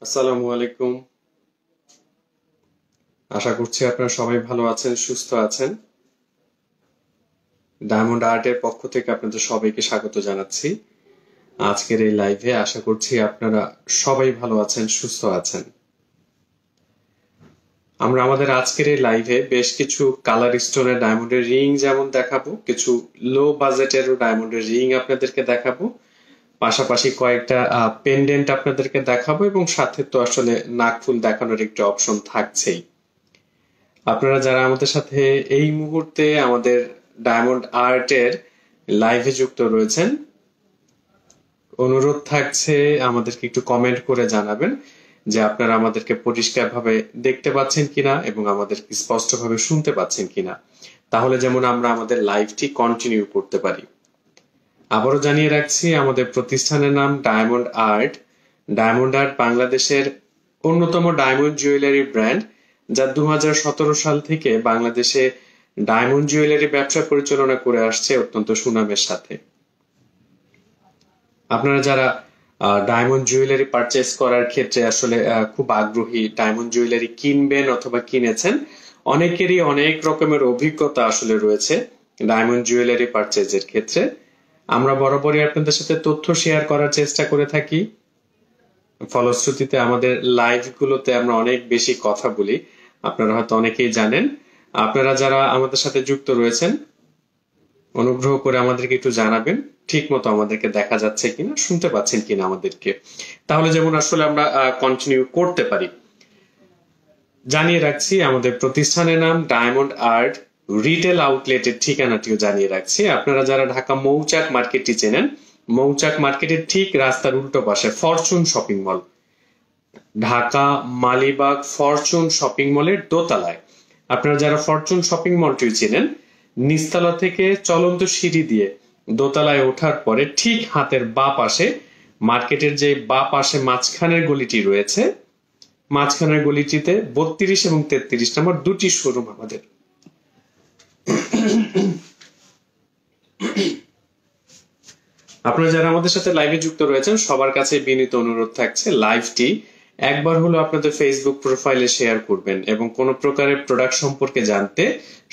আসসালামু আলাইকুম। আশা করছি আপনারা সবাই ভালো আছেন, সুস্থ আছেন। ডায়মন্ড আর্টের পক্ষ থেকে আপনাদের সবাইকে স্বাগত জানাচ্ছি আজকের এই লাইভে। আশা করছি আপনারা সবাই ভালো আছেন, সুস্থ আছেন। আমরা আমাদের আজকের এই লাইভে বেশ কিছু কালার স্টোনের ডায়মন্ডের রিং যেমন দেখাবো, কিছু লো বাজেটেরও ডায়মন্ডের রিং আপনাদেরকে দেখাবো, পাশাপাশি কয়েকটা পেন্ডেন্ট আপনাদেরকে দেখাবো এবং সাথে তো আসলে নাকফুল দেখানোর একটি অপশন থাকছেই। আপনারা যারা আমাদের সাথে এই মুহূর্তে আমাদের ডায়মন্ড আর্টের লাইভে যুক্ত রয়েছেন, অনুরোধ থাকছে আমাদেরকে একটু কমেন্ট করে জানাবেন যে আপনারা আমাদেরকে পরিষ্কারভাবে দেখতে পাচ্ছেন কিনা এবং আমাদের স্পষ্টভাবে শুনতে পাচ্ছেন কিনা, তাহলে যেমন আমরা আমাদের লাইভটি কন্টিনিউ করতে পারি। আবারও জানিয়ে রাখছি আমাদের প্রতিষ্ঠানের নাম ডায়মন্ড আর্ট। ডায়মন্ড আর্ট বাংলাদেশের অন্যতম ডায়মন্ড জুয়েলারি ব্র্যান্ড, যা 2017 সাল থেকে বাংলাদেশে ডায়মন্ড জুয়েলারি ব্যবসা পরিচালনা করে আসছে অত্যন্ত সুনামের সাথে। আপনারা যারা ডায়মন্ড জুয়েলারি পারচেজ করার ক্ষেত্রে আসলে খুব আগ্রহী, ডায়মন্ড জুয়েলারি কিনবেন অথবা কিনেছেন, অনেকেরই অনেক রকমের অভিজ্ঞতা আসলে রয়েছে ডায়মন্ড জুয়েলারি পারচেজের ক্ষেত্রে। আমরা বরাবরই আপনাদের সাথে তথ্য শেয়ার করার চেষ্টা করে থাকি। ফলশ্রুতিতে আমাদের লাইভ গুলোতে আমরা অনেক বেশি কথা বলি, আপনারা হয়তো অনেকেই জানেন। আপনারা যারা আমাদের সাথে যুক্ত রয়েছেন, অনুগ্রহ করে আমাদেরকে একটু জানাবেন ঠিক মতো আমাদেরকে দেখা যাচ্ছে কিনা, শুনতে পাচ্ছেন কিনা আমাদেরকে, তাহলে যেমন আসলে আমরা কন্টিনিউ করতে পারি। জানিয়ে রাখছি আমাদের প্রতিষ্ঠানের নাম ডায়মন্ড আর্ট। রিটেল আউটলেটের ঠিকানাটিও জানিয়ে রাখছি। আপনারা যারা ঢাকা মৌচাক মার্কেটটি চেনেন, মৌচাক মার্কেটের ঠিক রাস্তার উল্টো পাশে Fortune shopping mall, Dhaka Malibagh Fortune shopping মলের দোতলায়। আপনারা যারা ফরচুন শপিং মলটি চেনেন, নিচতলা থেকে চলন্ত সিঁড়ি দিয়ে দোতলায় ওঠার পরে ঠিক হাতের বাঁ পাশে, মার্কেটের যে বাঁ পাশে মাঝখানের গলিটি রয়েছে, মাঝখানের গলিটিতে 32 এবং 33 নম্বর দুটি শোরুম আমাদের। আপনারা যারা আমাদের সাথে লাইভে যুক্ত রয়েছেন, সবার কাছে বিনীত অনুরোধ থাকছে লাইভটি একবার হলো আপনাদের ফেসবুক প্রোফাইলে শেয়ার করবেন এবং কোনো প্রকারের প্রোডাক্ট সম্পর্কে জানতে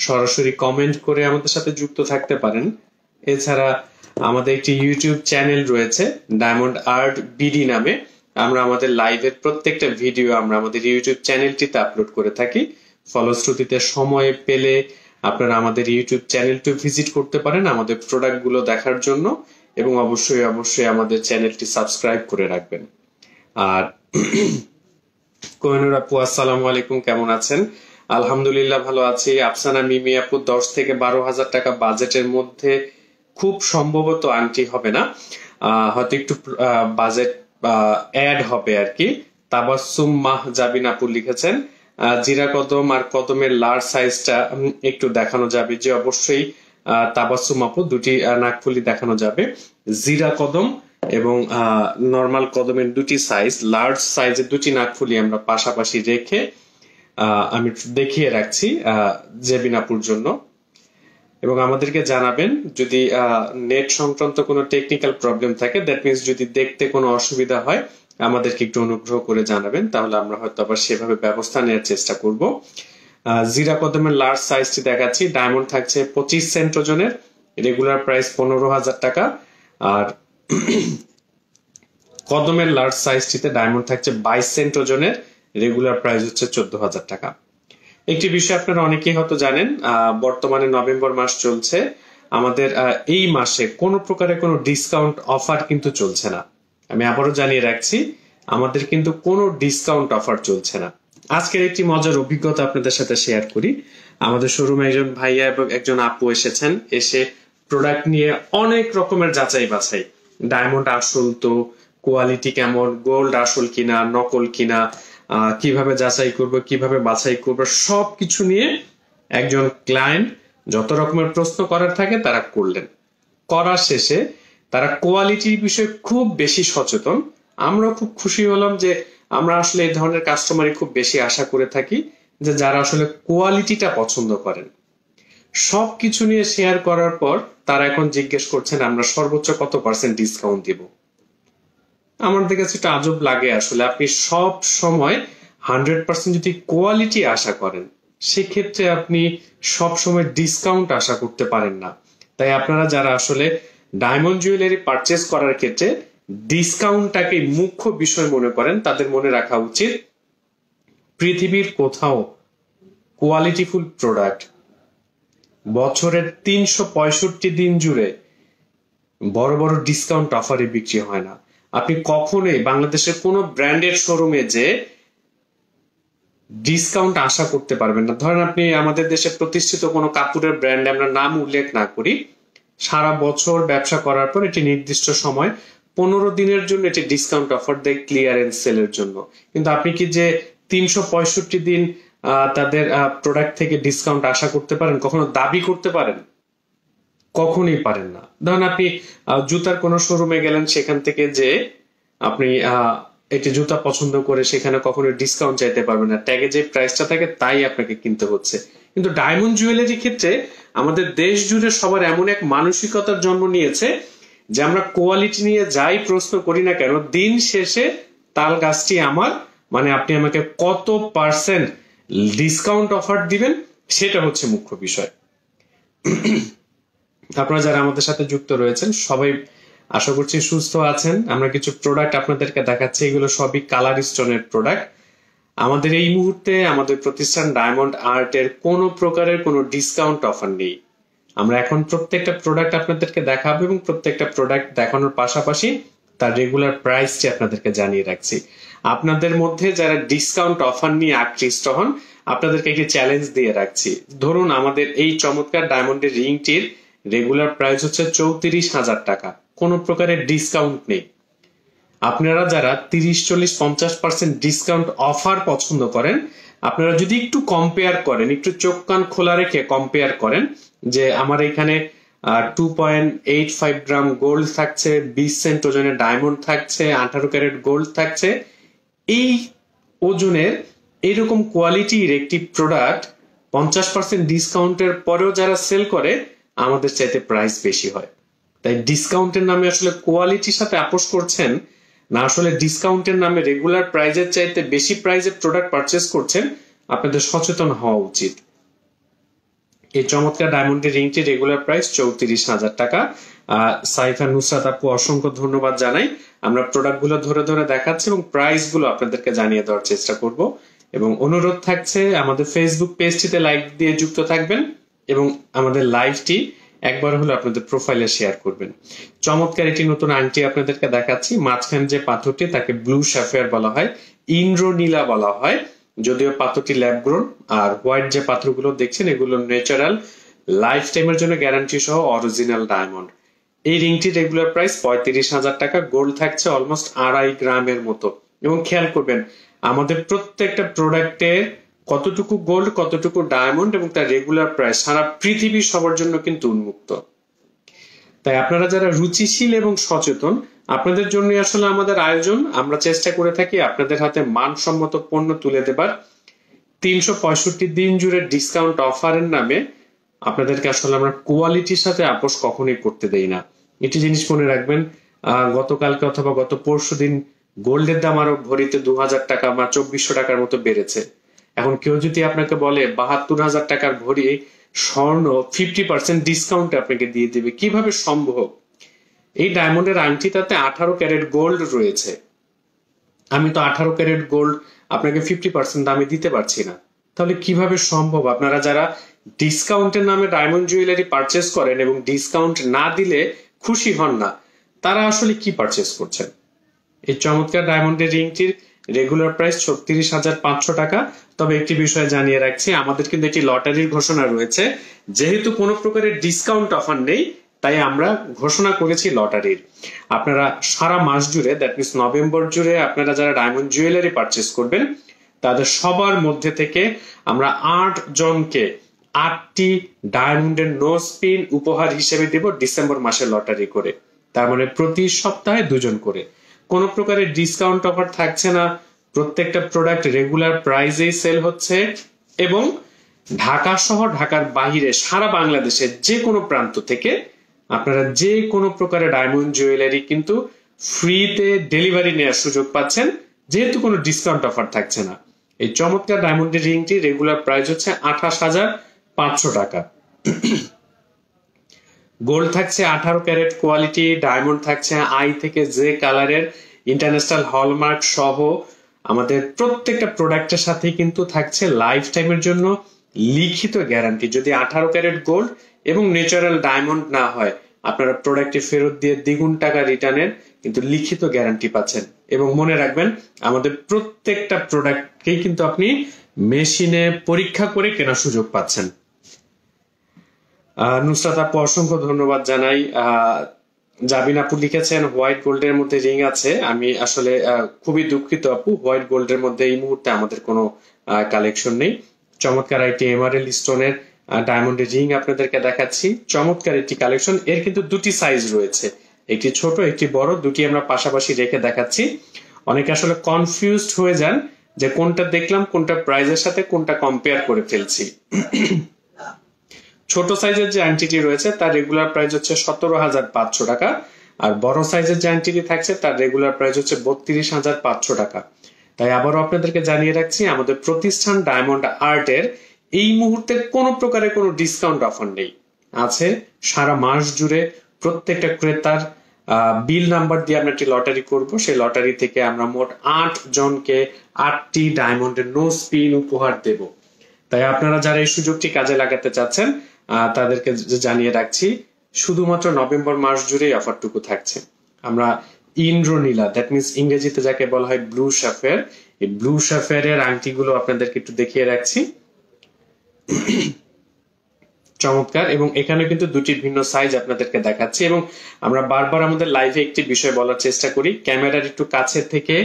সরাসরি কমেন্ট করে আমাদের সাথে যুক্ত থাকতে পারেন। এছাড়া আমাদের একটি ইউটিউব চ্যানেল রয়েছে ডায়মন্ড আর্ট বিডি নামে। আমরা আমাদের লাইভের প্রত্যেকটা ভিডিও আমরা আমাদের ইউটিউব চ্যানেলটিতে আপলোড করে থাকি। ফলশ্রুতিতে সময় পেলে আপনারা আমাদের ইউটিউব চ্যানেলটি ভিজিট করতে পারেন আমাদের প্রোডাক্ট গুলো দেখার জন্য, এবং অবশ্যই অবশ্যই আমাদের চ্যানেলটি সাবস্ক্রাইব করে রাখবেন। আর কোহিনুর আপু, আসসালামু আলাইকুম, কেমন আছেন? আলহামদুলিল্লাহ ভালো আছি। আফসানা মিমি আপু, 10 থেকে 12,000 টাকা বাজেটের মধ্যে খুব সম্ভবত আংটি হবে না, হয়তো একটু বাজেট অ্যাড হবে আর কি। তাবাসসুম মাহজাবিন আপু লিখেছেন জিরা কদম আর কদমের লার্জ সাইজটা একটু দেখানো যাবে। যে অবশ্যই তাবাসসুম আপু, দুটি নাকফুলি দেখানো যাবে। জিরা কদম এবং নরমাল কদমের দুটি সাইজ, লার্জ সাইজের দুটি নাকফুলি আমরা পাশাপাশি রেখে আমি দেখিয়ে রাখছি জেবিন আপুর জন্য। এবং আমাদেরকে জানাবেন যদি নেট সংক্রান্ত কোনো টেকনিক্যাল প্রবলেম থাকে, দ্যাট মিনস যদি দেখতে কোনো অসুবিধা হয় আমাদেরকে একটু অনুগ্রহ করে জানাবেন, তাহলে আমরা হয়তো আবার সেভাবে ব্যবস্থা নেওয়ার চেষ্টা করব। জিরা কদমের লার্জ সাইজটি দেখাচ্ছি। ডায়মন্ড থাকছে 25 সেন্ট ওজনের, রেগুলার প্রাইস 15,000 টাকা। আর কদমের লার্জ সাইজটিতে ডায়মন্ড থাকছে 22 সেন্ট ওজনের, রেগুলার প্রাইস হচ্ছে 14,000 টাকা। একটি বিষয় আপনারা অনেকেই হয়তো জানেন, বর্তমানে নভেম্বর মাস চলছে, আমাদের এই মাসে কোনো প্রকারের কোনো ডিসকাউন্ট অফার কিন্তু চলছে না। আমি আবারও জানিয়ে রাখছি, আমাদের কিন্তু কোনো ডিসকাউন্ট অফার চলছে না। আজকের একটি মজার অভিজ্ঞতা আপনাদের সাথে শেয়ার করি। আমাদের শোরুমে একজন ভাইয়া এবং একজন আপু এসেছেন, এসে প্রোডাক্ট নিয়ে অনেক রকমের যাচাই বাছাই, ডায়মন্ড আসল তো, কোয়ালিটি কেমন, গোল্ড আসল কিনা নকল কিনা, কিভাবে যাচাই করব, কিভাবে বাছাই করব, সবকিছু নিয়ে একজন ক্লায়েন্ট যত রকমের প্রশ্ন করার থাকে তারা করলেন। করার শেষে তারা কোয়ালিটির বিষয়ে খুব বেশি সচেতন। আমরা খুব খুশি হলাম যে আমরা আসলে এই ধরনের কাস্টমারই খুব বেশি আশা করে থাকি, যে যারা আসলে কোয়ালিটিটা পছন্দ করেন। সবকিছু নিয়ে শেয়ার করার পর তারা এখন জিজ্ঞেস করছেন আমরা সর্বোচ্চ কত % ডিসকাউন্ট দিব। আমাদের কাছে একটা আজব লাগে আসলে। আপনি সব সময় 100% যদি কোয়ালিটি আশা করেন, সেক্ষেত্রে আপনি সব সময় ডিসকাউন্ট আশা করতে পারেন না। তাই আপনারা যারা আসলে ডায়মন্ড জুয়েলারি পারচেজ করার ক্ষেত্রে ডিসকাউন্টটাকে মুখ্য বিষয় মনে করেন, তাদের মনে রাখা উচিত পৃথিবীর কোথাও কোয়ালিটিফুল প্রোডাক্ট বছরের 365 দিন জুড়ে বড় বড় ডিসকাউন্ট অফারে বিক্রি হয় না। আপনি কখনোই বাংলাদেশের কোনো ব্র্যান্ডের শোরুমে যে ডিসকাউন্ট আশা করতে পারবেন না। ধরেন আপনি আমাদের দেশে প্রতিষ্ঠিত কোনো কাপড়ের ব্র্যান্ডে আমরা নাম উল্লেখ না করি, সারা বছর ব্যবসা করার পর এটি নির্দিষ্ট সময় 15 দিনের জন্য এটি ডিসকাউন্ট অফার দেয় ক্লিয়ারেন্স সেলের জন্য। কিন্তু আপনি কি যে 365 দিন তাদের প্রোডাক্ট থেকে ডিসকাউন্ট আশা করতে পারেন, কখনো দাবি করতে পারেন? কখনোই পারেন না। ধরেন আপনি জুতার কোনো শোরুমে গেলেন, সেখান থেকে যে আপনি একটি জুতা পছন্দ করে সেখানে কখনো ডিসকাউন্ট চাইতে পারবেন না, ট্যাগে যে প্রাইসটা থাকে তাই আপনাকে কিনতে হচ্ছে। কিন্তু ডায়মন্ড জুয়েলারি ক্ষেত্রে আমাদের দেশ জুড়ে সবার এমন এক মানসিকতার জন্ম নিয়েছে যে আমরা কোয়ালিটি নিয়ে যাই প্রশ্ন করি না কেন, দিন শেষে তাল গাছটি আমার, মানে আপনি আমাকে কত পার্সেন্ট ডিসকাউন্ট অফার দিবেন সেটা হচ্ছে মুখ্য বিষয়। আপনারা যারা আমাদের সাথে যুক্ত রয়েছেন সবাই আশা করছি সুস্থ আছেন। আমরা কিছু প্রোডাক্ট আপনাদেরকে দেখাচ্ছি, এগুলো সবই কালার স্টোনের প্রোডাক্ট। আমাদের এই মুহূর্তে আমাদের প্রতিষ্ঠান ডায়মন্ড আর্টের কোনো প্রকারের কোনো ডিসকাউন্ট অফার নেই। আমরা এখন প্রত্যেকটা প্রোডাক্ট আপনাদেরকে দেখাবো এবং প্রত্যেকটা প্রোডাক্ট দেখানোর পাশাপাশি তার রেগুলার প্রাইসটি আপনাদেরকে জানিয়ে রাখছি। আপনাদের মধ্যে যারা ডিসকাউন্ট অফার নিয়ে আকৃষ্ট হন, আপনাদেরকে একটি চ্যালেঞ্জ দিয়ে রাখছি। ধরুন আমাদের এই চমৎকার ডায়মন্ডের রিংটির রেগুলার প্রাইস হচ্ছে 34,000 টাকা, কোনো প্রকারের ডিসকাউন্ট নেই। আপনারা যারা 30, 40, 50% ডিসকাউন্ট অফার পছন্দ করেন, আপনারা যদি একটু কম্পেয়ার করেন, একটু চোখ কান খোলা রেখে কম্পেয়ার করেন যে আমার এখানে 2.85 গ্রাম গোল্ড থাকছে, 20 সেন্ট ওজনের ডায়মন্ড থাকছে, 18 ক্যারেট গোল্ড থাকছে, এই ওজনের এরকম কোয়ালিটির একটি প্রোডাক্ট 50% ডিসকাউন্টের পরেও যারা সেল করে আমাদের চাইতে প্রাইস বেশি হয়। তাই ডিসকাউন্টের নামে আসলে কোয়ালিটির সাথে আপোষ করছেন না, আসলে ডিসকাউন্টের নামে রেগুলার প্রাইজের চাইতে বেশি প্রাইজের প্রোডাক্ট পারচেস করছেন, আপনাদের সচেতন হওয়া উচিত। এই চমৎকার ডায়মন্ডের রিংটি রেগুলার প্রাইস 34,000 টাকা। সাইফা নুসরাত আপু অসংখ্য ধন্যবাদ জানাই। আমরা প্রোডাক্ট গুলো ধরে ধরে দেখাচ্ছি এবং প্রাইস গুলো আপনাদেরকে জানিয়ে দেওয়ার চেষ্টা করব, এবং অনুরোধ থাকছে আমাদের ফেসবুক পেজটিতে লাইক দিয়ে যুক্ত থাকবেন এবং আমাদের লাইভটি একবার হলো আপনাদের প্রোফাইলে শেয়ার করবেন। চমৎকার একটি নতুন আংটি আপনাদেরকে দেখাচ্ছি। মাঝখানে যে পাথরটি তাকে ব্লু স্যাফায়ার বলা হয়, ইন্দ্রনীলা বলা হয়, যদিও পাথরটি ল্যাব গ্রোন। আর হোয়াইট যে পাথরগুলো দেখছেন এগুলো ন্যাচারাল, লাইফ টাইমের জন্য গ্যারান্টি সহ অরিজিনাল ডায়মন্ড। এই রিংটির রেগুলার প্রাইস 35,000 টাকা। গোল্ড থাকছে অলমোস্ট 2.5 গ্রামের মতো। এবং খেয়াল করবেন আমাদের প্রত্যেকটা প্রোডাক্টে কতটুকু গোল্ড, কতটুকু ডায়মন্ড এবং তার রেগুলার প্রাইস সারা পৃথিবী সবার জন্য কিন্তু উন্মুক্ত। তাই আপনারা যারা রুচিশীল এবং সচেতন, আপনাদের জন্য আসলে আমাদের আয়োজন। আমরা চেষ্টা করে থাকি আপনাদের হাতে মানসম্মত পণ্য তুলে দেবার। 365 দিন জুড়ে ডিসকাউন্ট অফারের নামে আপনাদেরকে আসলে আমরা কোয়ালিটির সাথে আপোষ কখনোই করতে দেই না। একটি জিনিস মনে রাখবেন, গতকালকে অথবা গত পরশু দিন গোল্ডের দাম আরো ভরিতে 2000 টাকা বা 2400 টাকার মতো বেড়েছে। এখন কেউ যদি আপনাকে বলে 72,000 টাকার ভরি স্বর্ণ 50% ডিসকাউন্টে আপনাকে দিয়ে দিবে, কিভাবে সম্ভব? এই ডায়মন্ডের আংটিটাতে 18 ক্যারেট গোল্ড রয়েছে। আমি তো 18 ক্যারেট গোল্ড আপনাকে 50% দামে দিতে পারছি না, তাহলে কিভাবে সম্ভব? আপনারা যারা ডিসকাউন্টের নামে ডায়মন্ড জুয়েলারি পারচেস করেন এবং ডিসকাউন্ট না দিলে খুশি হন না, তারা আসলে কি পারচেস করছেন? এই চমৎকার ডায়মন্ডের রিংটির রেগুলার প্রাইস 36,500 টাকা। তবে একটি বিষয় জানিয়ে রাখছি, আমাদের কিন্তু এটি লটারির ঘোষণা রয়েছে। যেহেতু কোনো প্রকারের ডিসকাউন্ট অফার নেই, তাই আমরা ঘোষণা করেছি লটারির। আপনারা সারা মাস জুড়ে, দ্যাট মিনস নভেম্বর জুড়ে আপনারা যারা ডায়মন্ড জুয়েলারি পারচেস করবেন তাদের সবার মধ্যে থেকে আমরা 8 জনকে 8টি ডায়মন্ডের নোজ পিন উপহার হিসেবে দেব ডিসেম্বর মাসে লটারি করে। তার মানে প্রতি সপ্তাহে 2 জন করে। কোন প্রকারের ডিসকাউন্ট অফার থাকছে না, প্রত্যেকটা প্রোডাক্ট রেগুলার প্রাইসেই সেল হচ্ছে এবং ঢাকা সহ ঢাকার বাইরে সারা বাংলাদেশের যে কোনো প্রান্ত থেকে আপনারা যে কোনো প্রকারের ডায়মন্ড জুয়েলারি কিন্তু ফ্রিতে ডেলিভারি নেওয়ার সুযোগ পাচ্ছেন, যেহেতু কোনো ডিসকাউন্ট অফার থাকছে না। এই চমৎকার ডায়মন্ডের রিংটি রেগুলার প্রাইস হচ্ছে 28,500 টাকা। গোল্ড থাকছে 18 ক্যারেট কোয়ালিটি, ডায়মন্ড থাকছে আই থেকে জে কালারের ইন্টারন্যাশনাল হলমার্ক সহ। আমাদের প্রত্যেকটা প্রোডাক্টের সাথে কিন্তু থাকছে লাইফ টাইমের জন্য লিখিত গ্যারান্টি। যদি 18 ক্যারেট গোল্ড এবং ন্যাচারাল ডায়মন্ড না হয়, আপনারা প্রোডাক্টটি ফেরত দিয়ে দ্বিগুণ টাকা রিটার্নের কিন্তু লিখিত গ্যারান্টি পাচ্ছেন। এবং মনে রাখবেন, আমাদের প্রত্যেকটা প্রোডাক্টকেই কিন্তু আপনি মেশিনে পরীক্ষা করে কেনার সুযোগ পাচ্ছেন। নুসরাত আপু অসংখ্য ধন্যবাদ জানাই। জাবিন আপু লিখেছেন হোয়াইট গোল্ডের মধ্যে রিং আছে। আমি আসলে খুবই দুঃখিত আপু, হোয়াইট গোল্ডের মধ্যে এই মুহূর্তে আমাদের কোনো কালেকশন নেই। চমৎকার একটি এমারেল্ড স্টোনের ডায়মন্ডের রিং আপনাদেরকে দেখাচ্ছি। চমৎকার একটি কালেকশন। এর কিন্তু দুটি সাইজ রয়েছে, একটি ছোট একটি বড়, দুটি আমরা পাশাপাশি রেখে দেখাচ্ছি। অনেকে আসলে কনফিউজড হয়ে যান যে কোনটা দেখলাম কোনটা প্রাইজের সাথে কোনটা কম্পেয়ার করে ফেলছি। ছোট সাইজের যে আংটিটি রয়েছে তার রেগুলার প্রাইস হচ্ছে 17,500 টাকা, আর বড় সাইজের যে আংটিটি থাকছে তার রেগুলার প্রাইস হচ্ছে 32,500 টাকা। তাই আবারও আপনাদেরকে জানিয়ে রাখছি, আমাদের প্রতিষ্ঠান ডায়মন্ড আর্টের এই মুহূর্তে কোনো প্রকারের কোনো ডিসকাউন্ট অফার নেই। আছে সারা মাস জুড়ে প্রত্যেকটা ক্রেতার বিল নাম্বার দিয়ে আমরা একটি লটারি করব। সেই লটারি থেকে আমরা মোট 8 জনকে 8টি ডায়মন্ডের নো স্পিন উপহার দেব। তাই আপনারা যারা এই সুযোগটি কাজে লাগাতে চাচ্ছেন তাদেরকে জানিয়ে রাখছি, শুধুমাত্র নভেম্বর মাস জুড়ে অফারটুকু থাকছে। আমরা ইন্দ্রনীলা, দ্যাট মিনস ইংরেজিতে যাকে বলা হয় ব্লু সাফেয়ার, এই ব্লু সাফেয়ারের আংটিগুলো আপনাদেরকে একটু দেখিয়ে রাখছি। চমৎকার। এবং এখানে কিন্তু দুটি ভিন্ন সাইজ আপনাদেরকে দেখাচ্ছি। এবং আমরা বারবার আমাদের লাইভে একটি বিষয় বলার চেষ্টা করি, ক্যামেরার একটু কাছে থেকে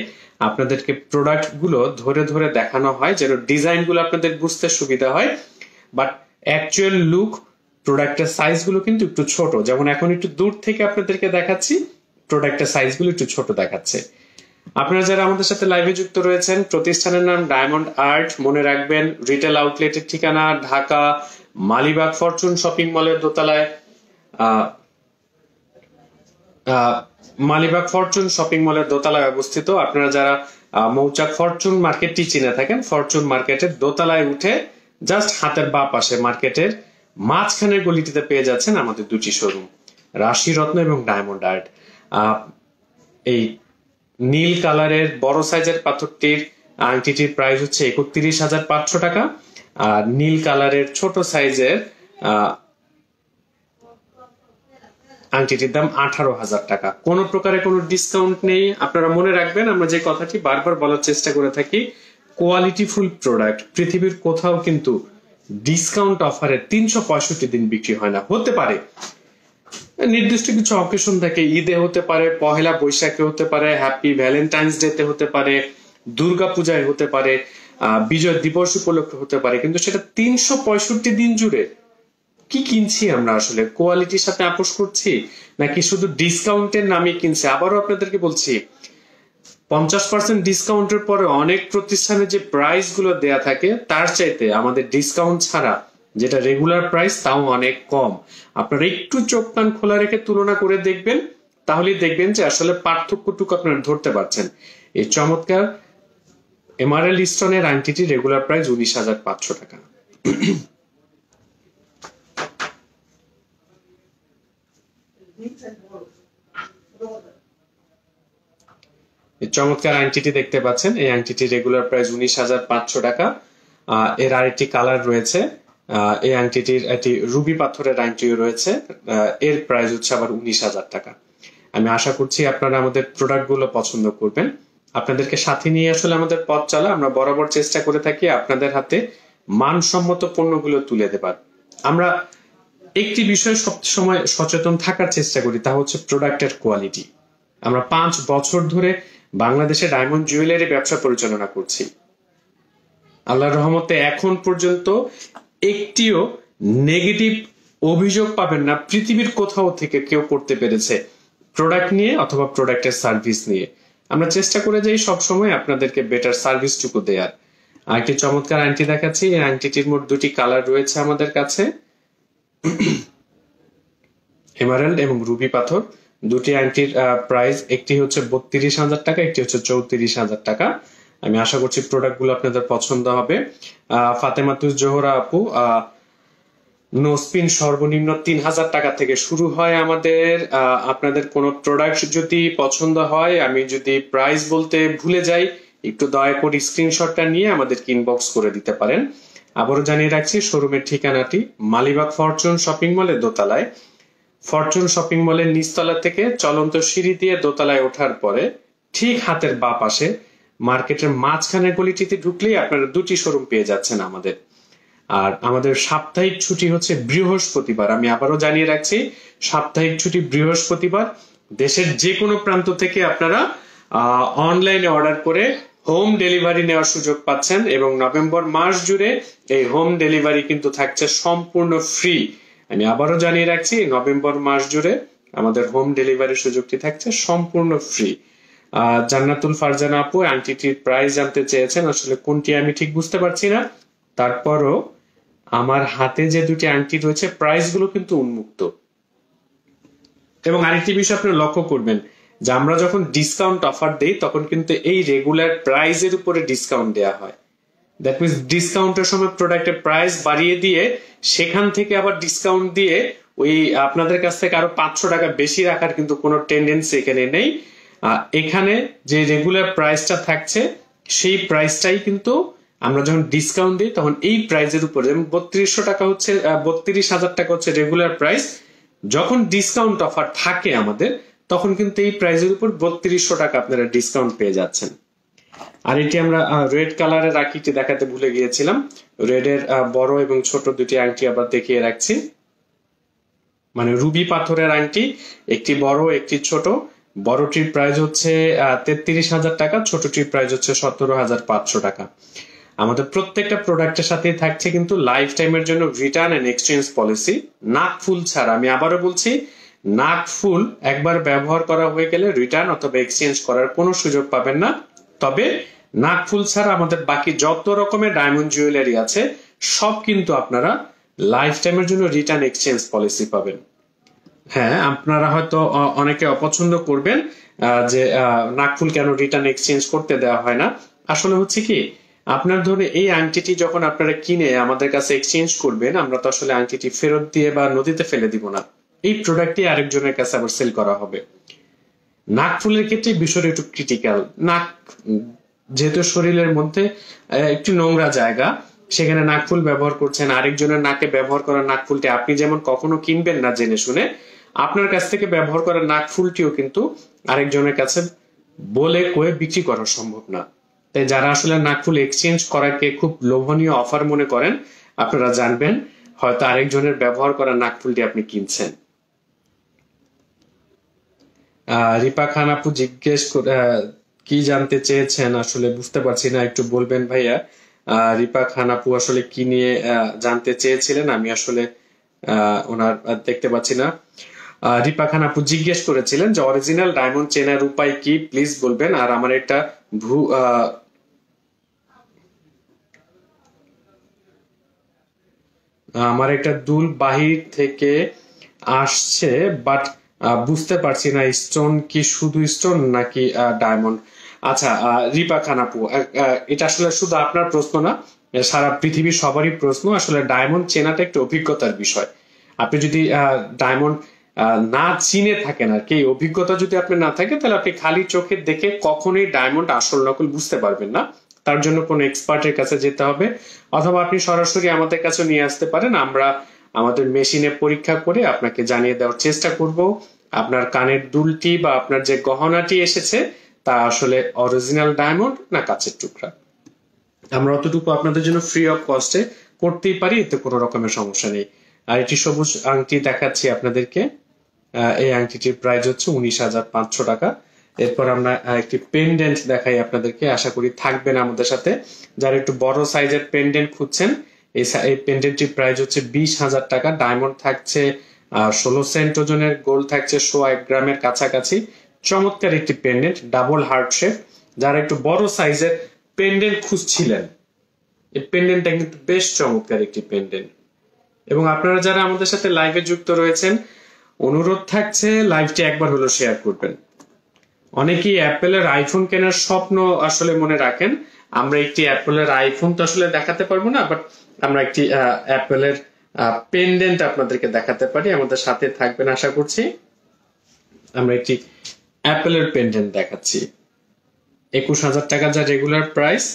আপনাদেরকে প্রোডাক্ট গুলো ধরে ধরে দেখানো হয় যেন ডিজাইন গুলো আপনাদের বুঝতে সুবিধা হয়। বাট অ্যাকচুয়াল লুক, প্রোডাক্টের সাইজ গুলো কিন্তু একটু ছোট। যেমন এখন একটু দূর থেকে আপনাদেরকে দেখাচ্ছি, প্রোডাক্টের সাইজ গুলো একটু ছোট দেখাচ্ছে। আপনারা যারা আমাদের সাথে লাইভে যুক্ত রয়েছেন, প্রতিষ্ঠানের নাম ডায়মন্ড আর্ট। মনে রাখবেন, রিটেল আউটলেটের ঠিকানা ঢাকা মালিবাগ ফরচুন শপিং মলের দোতলায়, মালিবাগ ফরচুন শপিং মলের দোতলায় অবস্থিত। আপনারা যারা মৌচাক ফরচুন মার্কেটটি চিনে থাকেন, ফরচুন মার্কেটের দোতলায় উঠে জাস্ট হাতের বাঁ পাশে মার্কেটের মাঝখানের গলিটিতে পেয়ে যাচ্ছেন আমাদের দুটি শোরুম, রাশি রত্ন এবং ডায়মন্ড আর্ট। এই নীল কালারের বড় সাইজের পাথরটির আংটিটির প্রাইস হচ্ছে 31,500 টাকা, আর নীল কালারের ছোট সাইজের আংটিটির দাম 18,000 টাকা। কোনো প্রকারে কোনো ডিসকাউন্ট নেই। আপনারা মনে রাখবেন, আমরা যে কথাটি বারবার বলার চেষ্টা করে থাকি, কোয়ালিটিফুল প্রোডাক্ট পৃথিবীর কোথাও কিন্তু ডিসকাউন্ট অফারে 365 দিন বিক্রি হয় না। হতে পারে নির্দিষ্ট কিছু অকেশন থাকে, ঈদে হতে পারে, পহেলা বৈশাখে হতে পারে, হ্যাপি ভ্যালেন্টাইন্স ডে তে হতে পারে, দুর্গা পূজায় হতে পারে, বিজয় দিবস উপলক্ষে হতে পারে, কিন্তু সেটা 365 দিন জুড়ে কি কিনছি আমরা? আসলে কোয়ালিটির সাথে আপোষ করছি নাকি শুধু ডিসকাউন্টের নামে কিনছি? আবারও আপনাদেরকে বলছি, 50% ডিসকাউন্টের পরে অনেক প্রতিষ্ঠানে যে প্রাইস গুলো দেয়া থাকে তার চাইতে আমাদের ডিসকাউন্ট ছাড়া যেটা রেগুলার প্রাইস তাও অনেক কম। আপনারা একটু চোখ কান খোলা রেখে তুলনা করে দেখবেন, তাহলেই দেখবেন যে আসলে পার্থক্যটুকু আপনারা ধরতে পারছেন। এই চমৎকার এমারেল্ড স্টোনের আংটিটি রেগুলার প্রাইস 19,500 টাকা। চমৎকার আংটিটি দেখতে পাচ্ছেন, এই আংটিটি রেগুলার প্রাইস 19,500 টাকা। এর আরেকটি কালার রয়েছে, এই আংটিটির একটি রুবি পাথরের আংটিও রয়েছে, এর প্রাইস হচ্ছে আবার 19,000 টাকা। আমি আশা করছি আপনারা আমাদের প্রোডাক্ট গুলো পছন্দ করবেন। আপনাদেরকে সাথে নিয়ে আসলে আমাদের পথ চলা, আমরা বরাবর চেষ্টা করে থাকি আপনাদের হাতে মানসম্মত পণ্যগুলো তুলে দেবার। আমরা একটি বিষয়ে সবসময় সচেতন থাকার চেষ্টা করি, তা হচ্ছে প্রোডাক্টের কোয়ালিটি। আমরা 5 বছর ধরে বাংলাদেশে ডায়মন্ড জুয়েলারি ব্যবসা পরিচালনা করছি। আল্লাহর রহমতে এখন পর্যন্ত একটিও নেগেটিভ অভিযোগ পাবেন না পৃথিবীর কোথাও থেকে কেউ করতে পেরেছে প্রোডাক্ট নিয়ে অথবা প্রোডাক্টের সার্ভিস নিয়ে। আমরা চেষ্টা করে যাই সবসময় আপনাদেরকে বেটার সার্ভিসটুকু দেওয়ার। আরেকটি চমৎকার আংটি দেখাচ্ছি, এই আংটিটির মোট 2টি কালার রয়েছে আমাদের কাছে, এমারেল্ড এবং রুবি পাথর। দুটি আংটির প্রাইস, একটি হচ্ছে 32,000 টাকা, একটি হচ্ছে 34,000 টাকা। আমি আশা করছি প্রোডাক্ট গুলো আপনাদের পছন্দ হবে। ফাতেমাতুজ জোহরা আপু, নোস্পিন সর্বনিম্ন 3,000 টাকা থেকে শুরু হয় আমাদের। আপনাদের কোনো প্রোডাক্ট যদি পছন্দ হয়, আমি যদি প্রাইস বলতে ভুলে যাই, একটু দয়া করে স্ক্রিনশটটা নিয়ে আমাদেরকে ইনবক্স করে দিতে পারেন। আবারও জানিয়ে রাখছি শোরুমের ঠিকানাটি মালিবাগ ফরচুন শপিং মলের দোতলায়। ফরচুন শপিং মলের নিচতলা থেকে চলন্ত সিঁড়ি দিয়ে দোতলায় ওঠার পরে ঠিক হাতের বাঁ পাশে মার্কেটের মাঝখানে গলিটিতে ঢুকলেই আপনারা দুটি শোরুম পেয়ে যাচ্ছেন আমাদের। আর আমাদের সাপ্তাহিক ছুটি হচ্ছে বৃহস্পতিবার। আমি আবারও জানিয়ে রাখছি, সাপ্তাহিক ছুটি বৃহস্পতিবার। দেশের যে কোনো প্রান্ত থেকে আপনারা অনলাইনে অর্ডার করে হোম ডেলিভারি নেওয়ার সুযোগ পাচ্ছেন, এবং নভেম্বর মাস জুড়ে এই হোম ডেলিভারি কিন্তু থাকছে সম্পূর্ণ ফ্রি। আমি আবারও জানিয়ে রাখছি, নভেম্বর মাস জুড়ে আমাদের হোম ডেলিভারির সুযোগটি থাকছে সম্পূর্ণ ফ্রি। জান্নাতুল ফারজানা আপু আংটিটির প্রাইস জানতে চেয়েছেন, আসলে কোনটি আমি ঠিক বুঝতে পারছি না, তারপরও আমার হাতে যে দুটি আংটি রয়েছে প্রাইস গুলো কিন্তু উন্মুক্ত। এবং আরেকটি বিষয় আপনি লক্ষ্য করবেন যে আমরা যখন ডিসকাউন্ট অফার দেই তখন কিন্তু এই রেগুলার প্রাইসের উপরে ডিসকাউন্ট দেওয়া হয়। দ্যাট মিনস ডিসকাউন্টের সময় প্রোডাক্টের প্রাইস বাড়িয়ে দিয়ে সেখান থেকে আবার ডিসকাউন্ট দিয়ে ওই আপনাদের কাছ থেকে আরো 500 টাকা বেশি রাখার কিন্তু কোনো টেন্ডেন্সি এখানে নেই। এখানে যে রেগুলার প্রাইসটা থাকছে সেই প্রাইসটাই কিন্তু আমরা যখন ডিসকাউন্ট দিই তখন এই প্রাইসের উপরে, যেমন 3200 টাকা হচ্ছে 32,000 টাকা হচ্ছে রেগুলার প্রাইস, যখন ডিসকাউন্ট অফার থাকে আমাদের তখন কিন্তু এই প্রাইসের উপর 3200 টাকা আপনারা ডিসকাউন্ট পেয়ে যাচ্ছেন। আর এটি আমরা রেড কালারের আংটিটি দেখাতে ভুলে গিয়েছিলাম। রেডের বড় এবং ছোট দুটি আংটি আবার দেখিয়ে রাখছি, মানে রুবি পাথরের আংটি, একটি বড় একটি ছোট। বড়টির প্রাইস হচ্ছে 33,000 টাকা, ছোটটির প্রাইস হচ্ছে 17,500 টাকা। আমাদের প্রত্যেকটা প্রোডাক্টের সাথে থাকছে কিন্তু লাইফ টাইমের জন্য রিটার্ন এন্ড এক্সচেঞ্জ পলিসি, নাকফুল ছাড়া। আমি আবারও বলছি, নাকফুল একবার ব্যবহার করা হয়ে গেলে রিটার্ন অথবা এক্সচেঞ্জ করার কোনো সুযোগ পাবেন না। তবে নাকফুল ছাড়া আমাদের বাকি যত রকমের ডায়মন্ড জুয়েলারি আছে সব কিন্তু আপনারা লাইফ টাইমের জন্য রিটার্ন এক্সচেঞ্জ পলিসি পাবেন। হ্যাঁ, আপনারা হয়তো অনেকে অপছন্দ করবেন যে নাকফুল কেন রিটার্ন এক্সচেঞ্জ করতে দেওয়া হয় না। আসলে হচ্ছে কি, আপনার ধরে এই আংটিটি যখন আপনারা কিনে আমাদের কাছে এক্সচেঞ্জ করবেন, আমরা তো আসলে আংটিটি ফেরত দিয়ে বা নদীতে ফেলে দিব না, এই প্রোডাক্টটি আরেকজনের কাছে আবার সেল করা হবে। নাকফুলের ক্ষেত্রে বিষয়টা একটু ক্রিটিক্যাল। নাক যেহেতু শরীরের মধ্যে একটু নোংরা জায়গা, সেখানে নাকফুল ব্যবহার করছেন, আরেকজনের নাকে ব্যবহার করা নাকফুলটি আপনি যেমন কখনো কিনবেন না জেনে শুনে, আপনার কাছ থেকে ব্যবহার করা নাকফুলটিও কিন্তু আরেকজনের কাছে বলে কয়ে বিক্রি করা সম্ভব না। তাই যারা আসলে নাকফুল এক্সচেঞ্জ করাকে খুব লোভনীয় অফার মনে করেন, আপনারা জানবেন হয়তো আরেকজনের ব্যবহার করা নাকফুলটি আপনি কিনছেন। রিপা খান আপু জিজ্ঞেস কি জানতে চেয়েছেন আসলে বুঝতে পারছি না, একটু বলবেন ভাইয়া। রিপা খান আপু আসলে কি নিয়ে জানতে চেয়েছিলেন আমি আসলে ওনার দেখতে পাচ্ছি না। রিপা খান আপু জিজ্ঞেস করেছিলেন যে অরিজিনাল ডায়মন্ড চেনার উপায় কি, প্লিজ বলবেন। আর আমার একটা দুল বাহির থেকে আসছে, বাট বুঝতে পারছি না স্টোন কি শুধু স্টোন নাকি ডায়মন্ড। আচ্ছা রিপা খান আপু, এটা আসলে শুধু আপনার প্রশ্ন না, সারা পৃথিবীর সবারই প্রশ্ন। আসলে ডায়মন্ড চেনাটা একটু অভিজ্ঞতার বিষয়। আপনি যদি ডায়মন্ড না চিনে থাকেন আর কি, অভিজ্ঞতা যদি আপনি না থাকে, তাহলে আপনি খালি চোখে দেখে কখনোই ডায়মন্ড আসল নকল বুঝতে পারবেন না। তার জন্য কোনো এক্সপার্টের কাছে যেতে হবে, অথবা আপনি সরাসরি আমাদের কাছে নিয়ে আসতে পারেন। আমরা আমাদের মেশিনে পরীক্ষা করে আপনাকে জানিয়ে দেওয়ার চেষ্টা করব আপনার কানের দুলটি বা আপনার যে গহনাটি এসেছে তা আসলে অরিজিনাল ডায়মন্ড না কাচের টুকরা। আমরা অতটুকু আপনাদের জন্য ফ্রি অফ কস্টে করতেই পারি, এতে কোনো রকমের সমস্যা নেই। আর এটি সবুজ আংটি দেখাচ্ছি আপনাদেরকে, এই আংটিটির প্রাইস হচ্ছে 19,500 টাকা। এরপর আমরা একটি পেন্ডেন্ট দেখাই আপনাদেরকে, আশা করি থাকবেন আমাদের সাথে। যারা একটু বড় সাইজের পেন্ডেন্ট খুঁজছেন, এই পেন্ডেন্টটির প্রাইস হচ্ছে 20,000 টাকা। ডায়মন্ড থাকছে 16 সেন্ট ওজনের, গোল্ড থাকছে 1 গ্রামের কাছাকাছি। চমৎকার একটি পেন্ডেন্ট, ডাবল হার্ট শেপ। যারা একটু বড় সাইজের পেন্ডেন্ট খুঁজছিলেন, এই পেন্ডেন্টটা কিন্তু বেশ চমৎকার একটি পেন্ডেন্ট। এবং আপনারা যারা আমাদের সাথে লাইভে যুক্ত রয়েছেন অনুরোধ থাকছে লাইভটি একবার হলো শেয়ার করবেন। অনেকেই অ্যাপেলের আইফোন কেনার স্বপ্ন আসলে মনে রাখেন। আমরা একটি অ্যাপেলের আইফোন তো আসলে দেখাতে পারবো না, বাট আমরা একটি অ্যাপেলের পেন্ডেন্ট আপনাদেরকে দেখাতে পারি। আমাদের সাথে থাকবেন আশা করছি। আমরা একটি অ্যাপেলের পেন্ডেন্ট দেখাচ্ছি। 21,000 টাকা যা রেগুলার প্রাইস,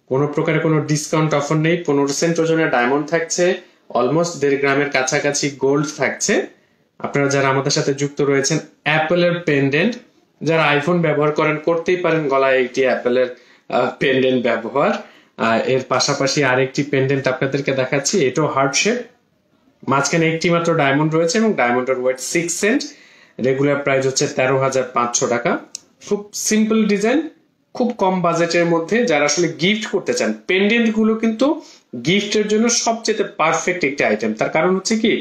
কোনো প্রকারের কোনো ডিসকাউন্ট অফার নেই। 15 সেন্ট ওজনের ডায়মন্ড থাকছে, অলমোস্ট 1.5 গ্রামের কাছাকাছি গোল্ড থাকছে। আপনারা যারা আমাদের সাথে যুক্ত রয়েছেন, অ্যাপেলের পেন্ডেন্ট যারা আইফোন ব্যবহার করেন করতেই পারেন গলায় একটি অ্যাপেলের পেন্ডেন্ট ব্যবহার। এর পাশাপাশি আরেকটি পেন্ডেন্ট আপনাদেরকে দেখাচ্ছি, এটাও হার্ট শেপ, মাঝখানে একটি মাত্র ডায়মন্ড রয়েছে এবং ডায়মন্ডের ওয়েট 6 সেন্ট। রেগুলার প্রাইস হচ্ছে 13,500 টাকা। খুব সিম্পল ডিজাইন, খুব কম বাজেটের মধ্যে যারা আসলে গিফট করতে চান। পেন্ডেন্ট গুলো কিন্তু গিফটের জন্য সবচেয়ে পারফেক্ট একটি আইটেম। তার কারণ হচ্ছে কি,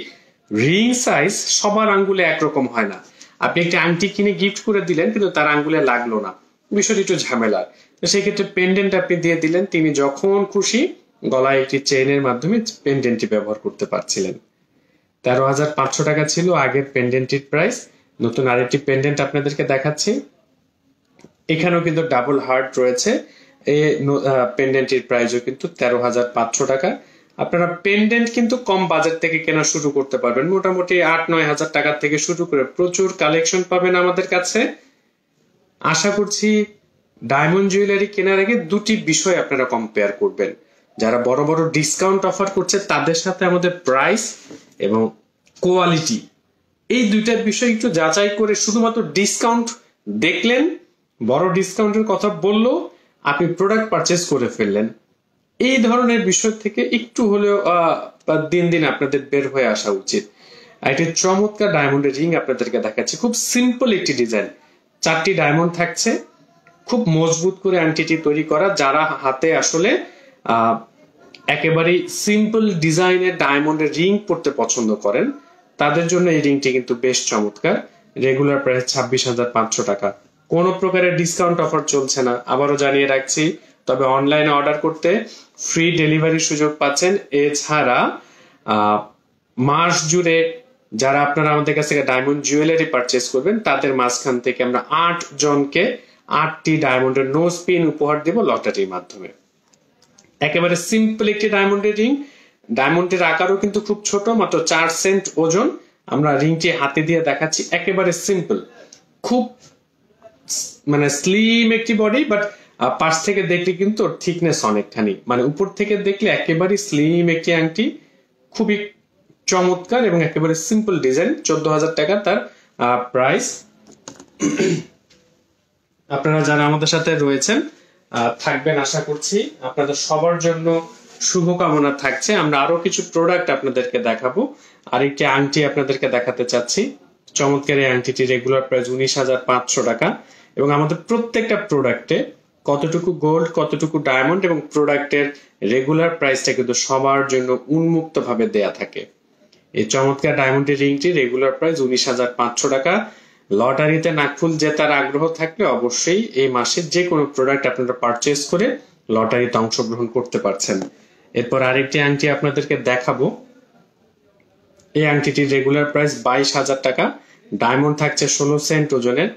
রিং সাইজ সবার আঙ্গুলে একরকম হয় না। আপনি একটি আংটি কিনে গিফট করে দিলেন কিন্তু তার আঙ্গুলে লাগলো না, বিষয়টি একটু ঝামেলার। তো সেই ক্ষেত্রে পেন্ডেন্ট আপনি দিয়ে দিলেন, তিনি যখন খুশি গলায় একটি চেইনের মাধ্যমে পেন্ডেন্টটি ব্যবহার করতে পারছিলেন। 13,500 টাকা ছিল আগের পেন্ডেন্টটির প্রাইস। নতুন আরেকটি পেন্ডেন্ট আপনাদেরকে দেখাচ্ছি। এখানেও কিন্তু ডাবল হার্ট রয়েছে। এই পেন্ডেন্টটির প্রাইসও কিন্তু 13,500 টাকা। আপনারা পেন্ডেন্ট কিন্তু কম বাজেট থেকে কেনা শুরু করতে পারবেন। মোটামুটি 8-9 হাজার টাকা থেকে শুরু করে প্রচুর কালেকশন পাবেন আমাদের কাছে। আশা করছি ডায়মন্ড জুয়েলারি কেনার আগে দুটি বিষয় আপনারা কম্পেয়ার করবেন। যারা বড় বড় ডিসকাউন্ট অফার করছে তাদের সাথে আমাদের প্রাইস এবং কোয়ালিটি, এই দুইটার বিষয় একটু যাচাই করে, শুধুমাত্র ডিসকাউন্ট দেখলেন, বড় ডিসকাউন্টের কথা বললো, আপনি প্রোডাক্ট পারচেজ করে ফেললেন, এই ধরনের বিষয় থেকে একটু হলেও দিন দিন আপনাদের বের হয়ে আসা উচিত। একটি চমৎকার ডায়মন্ডের রিং আপনাদেরকে দেখাচ্ছি। খুব সিম্পল একটি ডিজাইন, 4টি ডায়মন্ড থাকছে, খুব মজবুত করে আংটিটি তৈরি করা। যারা হাতে আসলে একেবারে সিম্পল ডিজাইনের ডায়মন্ডের রিং পড়তে পছন্দ করেন তাদের জন্য এই রিংটি কিন্তু বেশ চমৎকার। রেগুলার প্রাইস 26,500 টাকা। কোনো প্রকারের ডিসকাউন্ট অফার চলছে না, আবারও জানিয়ে রাখছি। তবে অনলাইনে অর্ডার করতে ফ্রি ডেলিভারির সুযোগ পাচ্ছেন। এছাড়া মাস জুড়ে যারা আপনারা আমাদের কাছ থেকে ডায়মন্ড জুয়েলারি পারচেস করবেন তাদের মাঝখান থেকে আমরা 8 জনকে 8টি ডায়মন্ডের নোজ পিন উপহার দেব লটারির মাধ্যমে। একেবারে সিম্পল একটি ডায়মন্ডের রিং। ডায়মন্ডের আকারও কিন্তু খুব ছোট, মাত্র 4 সেন্ট ওজন। আমরা রিংটি হাতে দিয়ে দেখাচ্ছি, একেবারে সিম্পল, খুব মানে স্লিম একটি বডি, বাট পাশ থেকে দেখলে কিন্তু থিকনেস অনেকখানি, মানে উপর থেকে দেখলে একেবারে স্লিম একটি আংটি, খুবই চমৎকার এবং একেবারে সিম্পল ডিজাইন। 14,000 টাকা তার প্রাইস। আপনারা যারা আমাদের সাথে রয়েছেন থাকবেন আশা করছি, আপনাদের সবার জন্য শুভকামনা থাকছে। আমরা আরো কিছু প্রোডাক্ট আপনাদেরকে দেখাবো। আরেকটি আংটি আপনাদেরকে দেখাতে চাচ্ছি। চমৎকার এই আংটিটি রেগুলার প্রাইস 19,500 টাকা এবং আমাদের প্রত্যেকটা প্রোডাক্টে কতটুকু গোল্ড, কতটুকু ডায়মন্ড এবং প্রোডাক্টের রেগুলার প্রাইসটা কিন্তু সবার জন্য উন্মুক্ত ভাবে দেয়া থাকে। এই চমৎকার ডায়মন্ডের রিংটি রেগুলার প্রাইস 19,500 টাকা। লটারিতে নাকফুল জেতার আগ্রহ থাকলে অবশ্যই এই মাসে যে কোনো প্রোডাক্ট আপনারা পারচেজ করে লটারিতে অংশগ্রহণ করতে পারছেন। এরপর আরেকটি আংটি আপনাদেরকে দেখাবো। এই আংটিটির রেগুলার প্রাইস 22,000 টাকা। ডায়মন্ড থাকছে 16 সেন্ট ওজনের।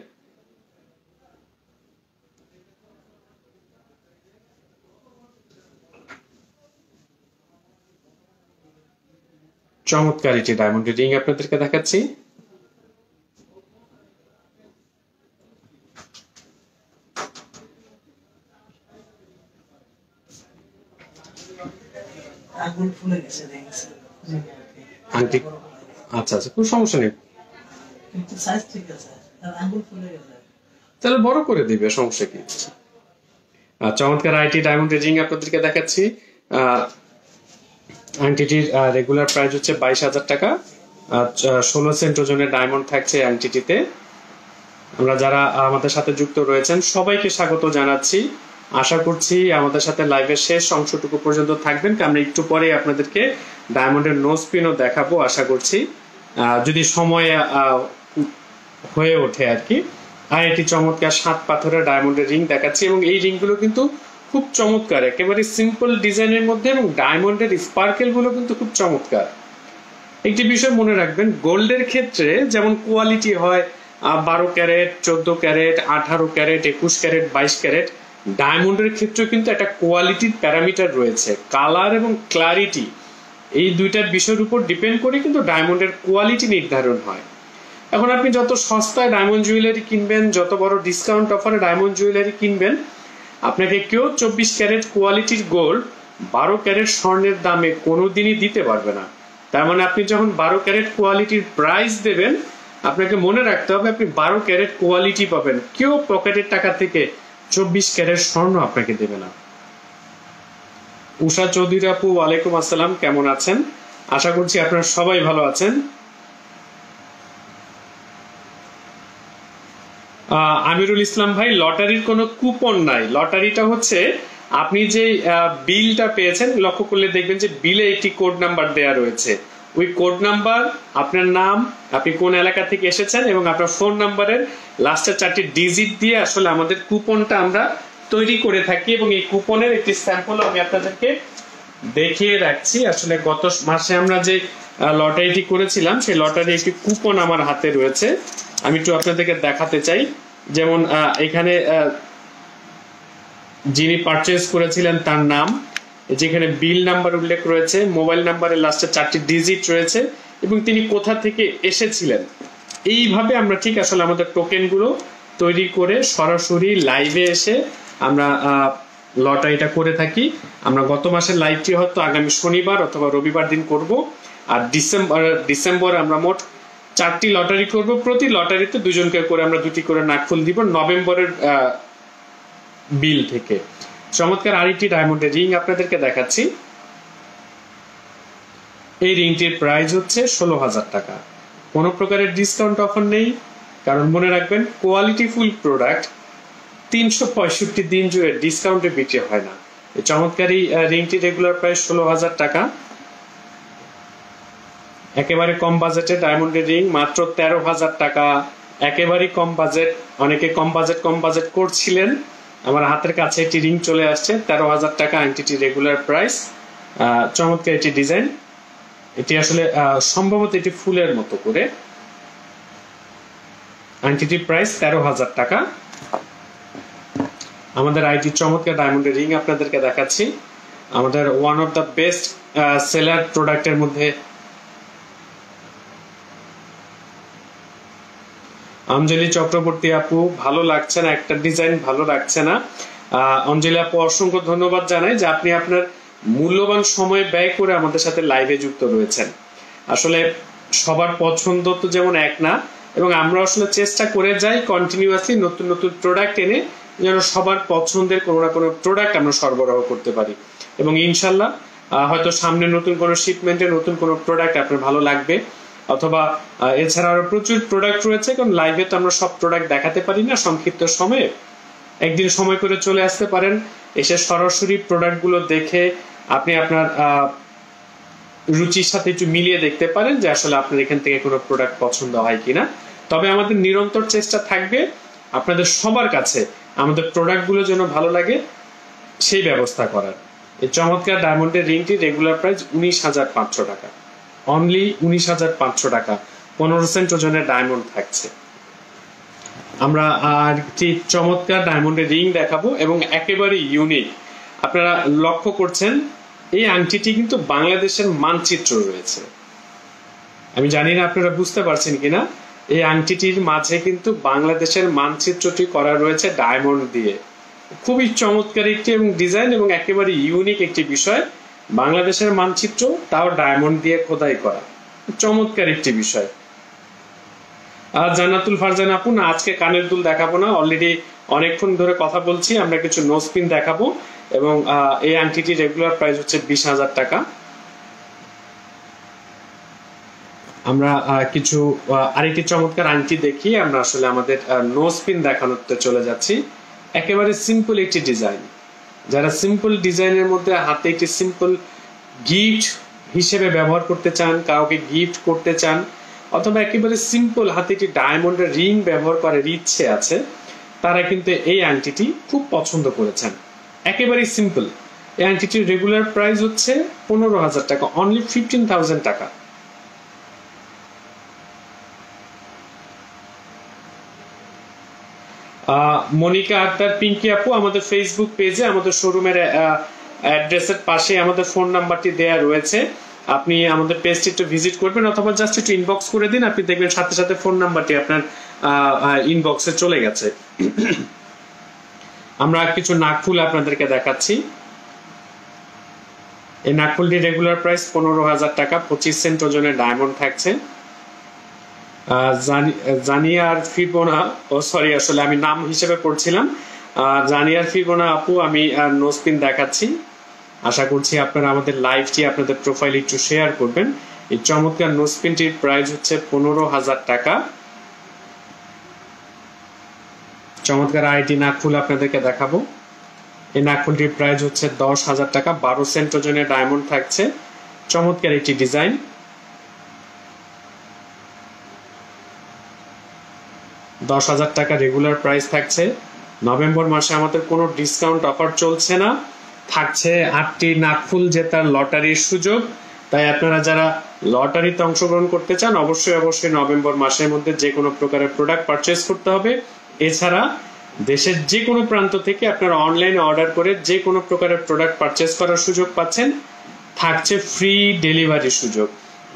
চমৎকার একটি ডায়মন্ডের রিং আপনাদেরকে দেখাচ্ছি। আংটি আচ্ছা আচ্ছা, কোনো সমস্যা নেই, তাহলে বড় করে দিবে, সমস্যা কি। চমৎকার আইটি ডায়মন্ডের রিং আপনাদেরকে দেখাচ্ছি। আংটিটির রেগুলার প্রাইস হচ্ছে 22,000 টাকা। 16 সেন্ট ওজনের ডায়মন্ড থাকছে আংটিটিতে। আমরা যারা আমাদের সাথে যুক্ত রয়েছেন সবাইকে স্বাগত জানাচ্ছি। আশা করছি আমাদের সাথে লাইভের শেষ অংশটুকু পর্যন্ত থাকবেন। আমরা একটু পরে আপনাদেরকে ডায়মন্ডের নোজ পিনও দেখাবো আশা করছি, যদি সময় হয়ে ওঠে আর কি। আর এটি চমৎকার 7 পাথরের ডায়মন্ডের রিং দেখাচ্ছি এবং এই রিংগুলো কিন্তু খুব চমৎকার, একেবারে সিম্পল ডিজাইনের মধ্যে এবং ডায়মন্ডের স্পার্কেল গুলো কিন্তু খুব চমৎকার। একটি বিষয় মনে রাখবেন, গোল্ডের ক্ষেত্রে যেমন কোয়ালিটি হয় 12 carat, 14 carat, 18 carat, 21 carat, 22 carat, ডায়মন্ডের ক্ষেত্রে কিন্তু একটা কোয়ালিটির প্যারামিটার রয়েছে। কালার এবং ক্লারিটি, এই দুইটার বিষয়ের উপর ডিপেন্ড করে কিন্তু ডায়মন্ডের কোয়ালিটি নির্ধারণ হয়। এখন আপনি যত সস্তায় ডায়মন্ড জুয়েলারি কিনবেন, যত বড় ডিসকাউন্ট অফারে ডায়মন্ড জুয়েলারি কিনবেন, আপনাকে কেউ 24 ক্যারেট কোয়ালিটির গোল্ড 12 ক্যারেট স্বর্ণের দামে কোনোদিনই দিতে পারবে না। তার মানে আপনি যখন 12 ক্যারেট কোয়ালিটির প্রাইস দেবেন, আপনাকে মনে রাখতে হবে আপনি 12 ক্যারেট কোয়ালিটি পাবেন, কেউ পকেটের টাকা থেকে 24 ক্যারেট স্বর্ণ আপনাকে দেবে না। উষা চৌধুরী আপু, ওয়ালাইকুম আসসালাম, কেমন আছেন? আশা করছি আপনারা সবাই ভালো আছেন। আমিরুল ইসলাম ভাই, লটারির কোনো কুপন নাই। লটারিটা হচ্ছে আপনি যে বিলটা পেয়েছেন, লক্ষ্য করলে দেখবেন যে বিলে একটি কোড নাম্বার দেয়া রয়েছে। ওই কোড নাম্বার, আপনার নাম, আপনি কোন এলাকা থেকে এসেছেন এবং আপনার ফোন নাম্বারের লাস্টের 4টি ডিজিট দিয়ে আসলে আমাদের কুপনটা আমরা তৈরি করে থাকি। এবং এই কুপনের একটি স্যাম্পল আমি আপনাদেরকে দেখিয়ে রাখছি। আসলে গত মাসে আমরা যে লটারিটি করেছিলাম, সেই লটারি একটি কুপন আমার হাতে রয়েছে, আমি একটু আপনাদেরকে দেখাতে চাই। যেমন এখানে যিনি পারচেজ করেছিলেন তার নাম, যেখানে বিল নাম্বার উল্লেখ রয়েছে, মোবাইল নাম্বারের লাস্টে 4টি ডিজিট রয়েছে এবং তিনি কোথা থেকে এসেছিলেন। এইভাবে আমরা ঠিক আসলে আমাদের টোকেনগুলো তৈরি করে সরাসরি লাইভে এসে আমরা লটারিটা করে থাকি। আমরা গত মাসের লাইভটি হয়তো আগামী শনিবার অথবা রবিবার দিন করব। আর ডিসেম্বর আমরা মোট 4টি লটারি করব। প্রতি লটারিতে 2 জনকে করে আমরা 2টি করে নাকফুল দিব নভেম্বরের বিল থেকে। চমৎকার আরেকটি ডায়মন্ডের রিং আপনাদেরকে দেখাচ্ছি। এই রিংটির প্রাইস হচ্ছে 16,000 টাকা। কোনো প্রকারের ডিসকাউন্ট অফার নেই, কারণ মনে রাখবেন কোয়ালিটি ফুল প্রোডাক্ট 365 দিন জুড়ে ডিসকাউন্টে বিক্রি হয় না। এই চমৎকার এই রিংটি রেগুলার প্রাইস 16,000 টাকা। একেবারে কম বাজেটে ডায়মন্ডের রিং মাত্র 13,000 টাকা। একেবারে কম বাজেট, অনেকে কম বাজেট করছিলেন, আমার হাতের কাছে একটি রিং চলে আসছে 13,000 টাকা। আংটিটি রেগুলার প্রাইস। চমৎকার একটি ডিজাইন, এটি আসলে সম্ভবত এটি ফুলের মতো করে। আংটিটির প্রাইস 13,000 টাকা। আমাদের আইটি চমৎকার ডায়মন্ডের রিং আপনাদেরকে দেখাচ্ছি। আমাদের one of the best seller প্রোডাক্টের মধ্যে। অঞ্জলি চক্রবর্তী আপু, ভালো লাগছে না, একটা ডিজাইন ভালো লাগছে না। অঞ্জলি আপু, অসংখ্য ধন্যবাদ জানাই যে আপনি আপনার মূল্যবান সময় ব্যয় করে আমাদের সাথে লাইভে যুক্ত রয়েছেন। আসলে সবার পছন্দ তো যেমন এক না, এবং আমরা আসলে চেষ্টা করে যাই কন্টিনিউয়াসলি নতুন নতুন প্রোডাক্ট এনে যেন সবার পছন্দের কোনো না কোনো প্রোডাক্ট আমরা সরবরাহ করতে পারি। এবং ইনশাল্লাহ হয়তো সামনে নতুন কোনো শিপমেন্টে নতুন কোনো প্রোডাক্ট আপনার ভালো লাগবে, অথবা এছাড়া আরো প্রচুর প্রোডাক্ট রয়েছে, কারণ লাইভে তো আমরা সব প্রোডাক্ট দেখাতে পারি না সংক্ষিপ্ত সময়ে। একদিন সময় করে চলে আসতে পারেন, এসে সরাসরি প্রোডাক্টগুলো দেখে আপনি আপনার রুচির সাথে একটু মিলিয়ে দেখতে পারেন যে আসলে আপনার এখান থেকে কোনো প্রোডাক্ট পছন্দ হয় কিনা। তবে আমাদের নিরন্তর চেষ্টা থাকবে আপনাদের সবার কাছে আমাদের প্রোডাক্টগুলো যেন ভালো লাগে সেই ব্যবস্থা করার। এই চমৎকার ডায়মন্ডের রিংটি রেগুলার প্রাইস 19,500 টাকা। অনলি 19,500 টাকা। 15 সেন্ট ওজনের ডায়মন্ড থাকছে। আমরা আর একটি চমৎকার ডায়মন্ডের রিং দেখাবো এবং একেবারে ইউনিক। আপনারা লক্ষ্য করছেন এই আংটিটি কিন্তু বাংলাদেশের মানচিত্র রয়েছে। আমি জানি না আপনারা বুঝতে পারছেন কিনা, এই আংটিটির মাঝে কিন্তু বাংলাদেশের মানচিত্রটি করা রয়েছে ডায়মন্ড দিয়ে। খুবই চমৎকার একটি এবং ডিজাইন এবং একেবারে ইউনিক একটি বিষয়। বাংলাদেশের মানচিত্র, তাও ডায়মন্ড দিয়ে খোদাই করা, চমৎকার একটি বিষয়। আর জান্নাতুল ফারজান আপু, না আজকে কানের দুল দেখাবো না, অলরেডি অনেকক্ষণ ধরে কথা বলছি। আমরা কিছু নোজপিন দেখাবো এবং এই আংটিটি রেগুলার প্রাইস হচ্ছে 20,000 টাকা। আমরা কিছু আরেকটি চমৎকার আংটি দেখি, আমরা আসলে আমাদের নোজপিন দেখানোতে চলে যাচ্ছি। একেবারে সিম্পল একটি ডিজাইন। যারা সিম্পল ডিজাইনের মধ্যে হাতে একটি সিম্পল গিফট হিসেবে ব্যবহার করতে চান, কাউকে গিফট করতে চান, অথবা একেবারে সিম্পল হাতে একটি ডায়মন্ডের রিং ব্যবহার করার ইচ্ছে আছে, তারা কিন্তু এই আংটিটি খুব পছন্দ করেছেন। একেবারে সিম্পল। এই আংটিটির রেগুলার প্রাইস হচ্ছে 15,000 টাকা, অনলি 15,000 টাকা। মনিকা আক্তার পিঙ্কি আপু, আমাদের ফেসবুক পেজে আমাদের শোরুমের অ্যাড্রেসের পাশে আমাদের ফোন নাম্বারটি দেয়া রয়েছে, আপনি আমাদের পেজটি একটু ভিজিট করবেন অথবা জাস্ট একটু ইনবক্স করে দিন, আপনি দেখবেন সাথে সাথে ফোন নাম্বারটি আপনার ইনবক্সে চলে গেছে। আমরা কিছু নাকফুল আপনাদেরকে দেখাচ্ছি। এই নাকফুলটি রেগুলার প্রাইস 15,000 টাকা, 25 সেন্ট ওজনের ডায়মন্ড থাকছে। জানিয়ার ফিবোনা, ও সরি আসলে আমি নাম হিসেবে পড়ছিলাম, জানিয়ার ফিবোনা আপু, আমি নোজপিন দেখাচ্ছি। আশা করছি আপনারা আমাদের লাইভটি আপনাদের প্রোফাইলে একটু শেয়ার করবেন। এই চমৎকার নোজপিনটির প্রাইস হচ্ছে 15,000 টাকা। চমৎকার আইটি নাকফুল আপনাদেরকে দেখাবো। এই নাকফুলটির প্রাইস হচ্ছে 10,000 টাকা, 12 সেন্ট ওজনের ডায়মন্ড থাকছে। চমৎকার একটি ডিজাইন। 10,000 টাকা রেগুলার প্রাইস থাকছে। নভেম্বর মাসে আমাদের কোনো ডিসকাউন্ট অফার চলছে না, থাকছে 8টি নাকফুল জেতার লটারির সুযোগ। তাই আপনারা যারা লটারিতে অংশগ্রহণ করতে চান অবশ্যই নভেম্বর মাসের মধ্যে যে কোনো প্রকারের প্রোডাক্ট পারচেজ করতে হবে। এছাড়া দেশের যে কোনো প্রান্ত থেকে আপনারা অনলাইনে অর্ডার করে যে কোনো প্রকারের প্রোডাক্ট পারচেজ করার সুযোগ পাচ্ছেন, থাকছে ফ্রি ডেলিভারি সুযোগ।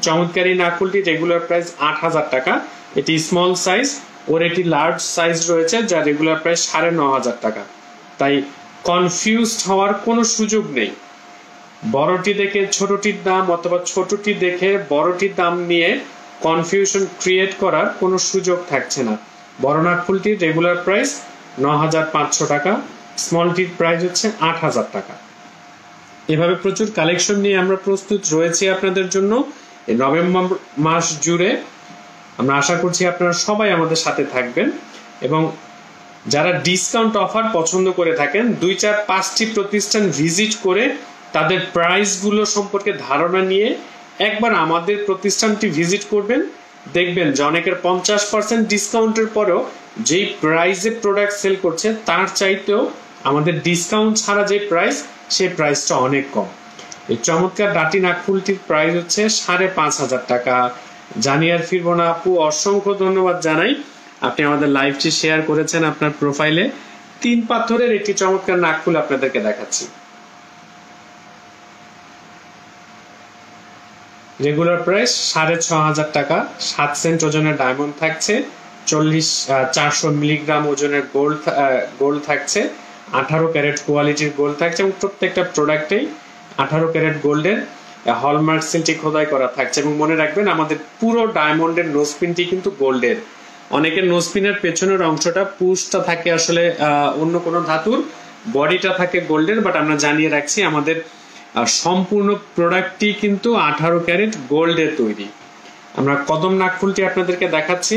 চমৎকার এই নাকফুলটি রেগুলার প্রাইস 8,000 টাকা। এটি স্মল সাইজ, ওর একটি লার্জ সাইজ রয়েছে যা রেগুলার প্রাইস 9,500 টাকা। তাই কনফিউজড হওয়ার কোনো সুযোগ নেই। বড়টি দেখে ছোটটির দাম অথবা ছোটটি দেখে বড়টির দাম নিয়ে কনফিউশন ক্রিয়েট করার কোনো সুযোগ থাকছে না। বড় নাকফুলটির রেগুলার প্রাইস 9,500 টাকা, স্মলটির প্রাইস হচ্ছে 8,000 টাকা। এভাবে প্রচুর কালেকশন নিয়ে আমরা প্রস্তুত রয়েছি আপনাদের জন্য এই নভেম্বর মাস জুড়ে। আমরা আশা করছি আপনারা সবাই আমাদের সাথে থাকবেন এবং যারা ডিসকাউন্ট অফার পছন্দ করে থাকেন 2-4-5টি প্রতিষ্ঠান ভিজিট করে তাদের প্রাইসগুলো সম্পর্কে ধারণা নিয়ে একবার আমাদের প্রতিষ্ঠানটি ভিজিট করবেন, দেখবেন যে অনেকের 50% ডিসকাউন্টের পরেও যেই প্রাইসে প্রোডাক্ট সেল করছে তার চাইতেও আমাদের ডিসকাউন্ট ছাড়া যে প্রাইস সেই প্রাইসটা অনেক কম। এই চমৎকার ডাটি নাকফুলটির প্রাইস হচ্ছে 5,500 টাকা। জানিয়ার ফিরবো না আপু, অসংখ্য ধন্যবাদ জানাই, আপনি আমাদের লাইভটি শেয়ার করেছেন আপনার প্রোফাইলে। 3 পাথরের একটি চমৎকার নাকফুল আপনাদেরকে দেখাচ্ছি। রেগুলার প্রাইস 6,500 টাকা, 7 সেন্ট ওজনের ডায়মন্ড থাকছে, 400 মিলিগ্রাম ওজনের গোল্ড থাকছে, 18 ক্যারেট কোয়ালিটির গোল্ড থাকছে এবং প্রত্যেকটা প্রোডাক্টেই 18 ক্যারেট গোল্ডের হলমার্ক সিলটি খোদাই করা থাকছে। এবং মনে রাখবেন আমাদের পুরো ডায়মন্ডের নোজপিনটি কিন্তু গোল্ডের। অনেকের নোজপিনের পেছনের অংশটা পুশটা থাকে আসলে অন্য কোনো ধাতুর, বডিটা থাকে গোল্ডের, বাট আমরা জানিয়ে রাখছি আমাদের সম্পূর্ণ প্রোডাক্টটি কিন্তু 18 ক্যারেট গোল্ডের তৈরি। আমরা কদম নাকফুলটি আপনাদেরকে দেখাচ্ছি।